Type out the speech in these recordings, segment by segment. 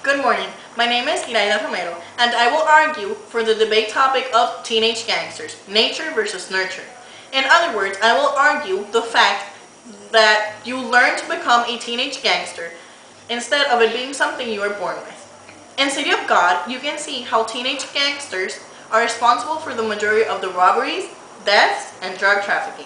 Good morning. My name is Iraida Romero, and I will argue for the debate topic of teenage gangsters, nature versus nurture. In other words, I will argue the fact that you learn to become a teenage gangster instead of it being something you were born with. In City of God, you can see how teenage gangsters are responsible for the majority of the robberies, deaths, and drug trafficking.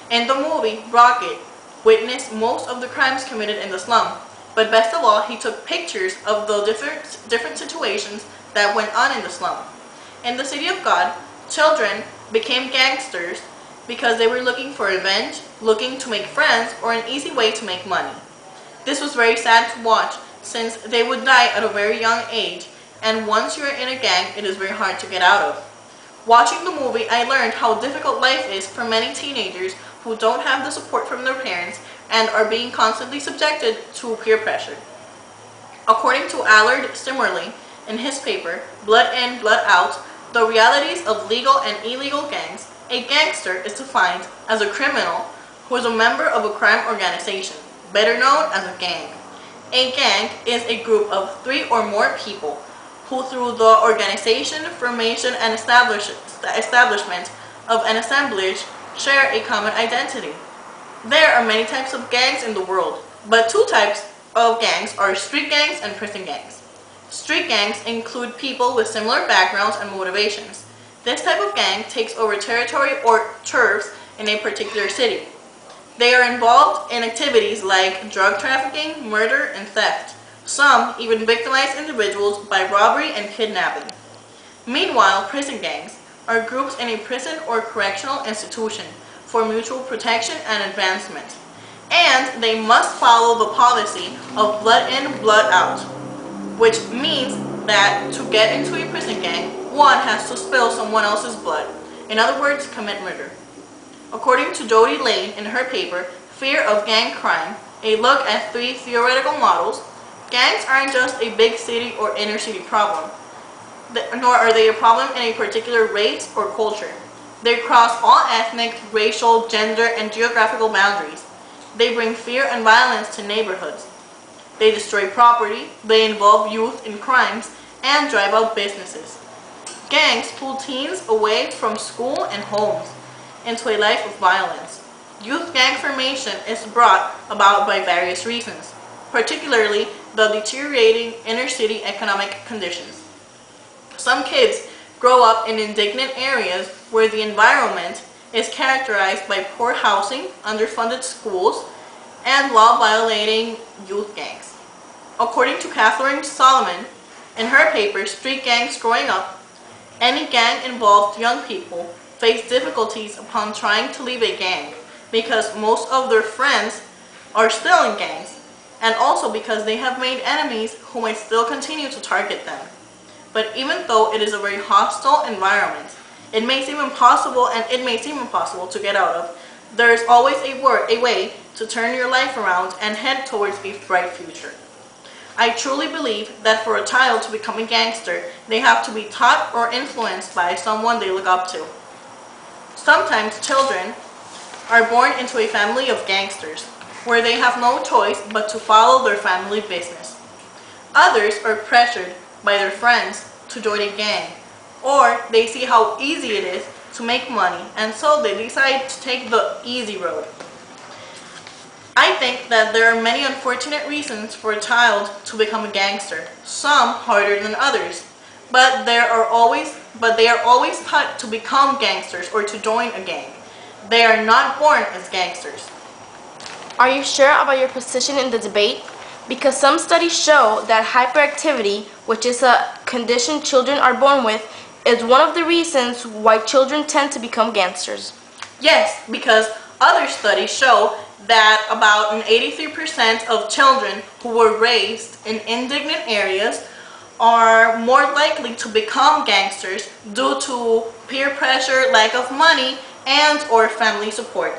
In the movie, Rocket witnessed most of the crimes committed in the slum. But best of all, he took pictures of the different situations that went on in the slum. In the City of God, children became gangsters because they were looking for revenge, looking to make friends, or an easy way to make money. This was very sad to watch since they would die at a very young age, and once you're in a gang, it is very hard to get out of. Watching the movie, I learned how difficult life is for many teenagers who don't have the support from their parents and are being constantly subjected to peer pressure. According to Allard Simmerling in his paper, Blood In, Blood Out, The Realities of Legal and Illegal Gangs, a gangster is defined as a criminal who is a member of a crime organization, better known as a gang. A gang is a group of 3 or more people who, through the organization, formation, and establishment of an assemblage, share a common identity. There are many types of gangs in the world, but 2 types of gangs are street gangs and prison gangs. Street gangs include people with similar backgrounds and motivations. This type of gang takes over territory or turfs in a particular city. They are involved in activities like drug trafficking, murder, and theft. Some even victimize individuals by robbery and kidnapping. Meanwhile, prison gangs are groups in a prison or correctional institution for mutual protection and advancement. And they must follow the policy of blood in, blood out, which means that to get into a prison gang, one has to spill someone else's blood. In other words, commit murder. According to Jody Lane in her paper, Fear of Gang Crime, a look at 3 theoretical models, gangs aren't just a big city or inner city problem, nor are they a problem in a particular race or culture. They cross all ethnic, racial, gender, and geographical boundaries. They bring fear and violence to neighborhoods. They destroy property, they involve youth in crimes, and drive out businesses. Gangs pull teens away from school and homes into a life of violence. Youth gang formation is brought about by various reasons, particularly the deteriorating inner-city economic conditions. Some kids grow up in indigent areas where the environment is characterized by poor housing, underfunded schools, and law-violating youth gangs. According to Catherine Solomon, in her paper, Street Gangs Growing Up, any gang-involved young people face difficulties upon trying to leave a gang because most of their friends are still in gangs, and also because they have made enemies who might still continue to target them. But even though it is a very hostile environment, it may seem impossible to get out of, there is always a way to turn your life around and head towards a bright future. I truly believe that for a child to become a gangster, they have to be taught or influenced by someone they look up to. Sometimes children are born into a family of gangsters, where they have no choice but to follow their family business. Others are pressured by their friends to join a gang, or they see how easy it is to make money, and so they decide to take the easy road. I think that there are many unfortunate reasons for a child to become a gangster, some harder than others, but they are always taught to become gangsters or to join a gang. They are not born as gangsters. Are you sure about your position in the debate? Because some studies show that hyperactivity, which is a condition children are born with, is one of the reasons why children tend to become gangsters. Yes, because other studies show that about 83% of children who were raised in indigent areas are more likely to become gangsters due to peer pressure, lack of money, and/or family support.